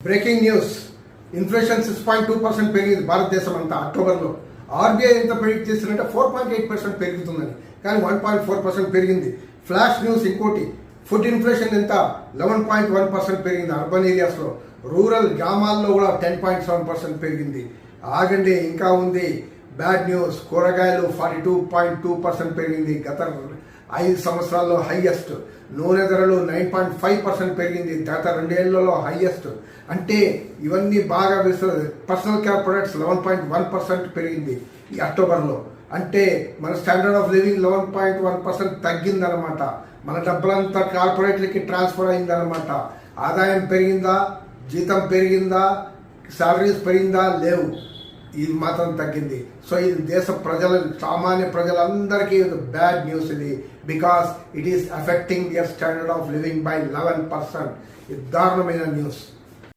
Breaking news. Inflation 6.2% పెరిగింది భారతదేశం అంతా అక్టోబర్లో. ఆర్బీఐ ఎంత ప్రెడిక్ట్ చేసిందంటే 4.8% పెరుగుతుందని, కానీ 1.4% పెరిగింది. ఫ్లాష్ న్యూస్ ఇంకోటి, ఫుడ్ ఇన్ఫ్లేషన్ ఎంత 11.1% పెరిగింది అర్బన్ ఏరియాస్లో. రూరల్ గ్రామాల్లో కూడా 10.7% పెరిగింది. ఆగండి, ఇంకా ఉంది బ్యాడ్ న్యూస్. కూరగాయలు 42.2% పెరిగింది, గత 5 సంవత్సరాల్లో హైయెస్ట్. నూనె ధరలు 9.5% పెరిగింది, గత 2 ఏళ్లలో హైయెస్ట్. అంటే ఇవన్నీ బాగా వేస్తారు. పర్సనల్ కేర్ ప్రొడక్ట్స్ 11.1% పెరిగింది ఈ అక్టోబర్లో. అంటే మన స్టాండర్డ్ ఆఫ్ లివింగ్ 11.1% తగ్గిందనమాట. మన డబ్బులంతా కార్పొరేట్లకి ట్రాన్స్ఫర్ అయిందనమాట. ఆదాయం పెరిగిందా, జీతం పెరిగిందా, శాలరీస్ పెరిగిందా? లేవు, ఇది మాత్రం తగ్గింది. సో ఇది దేశ ప్రజల, సామాన్య ప్రజలందరికీ బ్యాడ్ న్యూస్ ఇది. Because it is affecting their standard of living by 11%. ఇది దారుణమైన న్యూస్.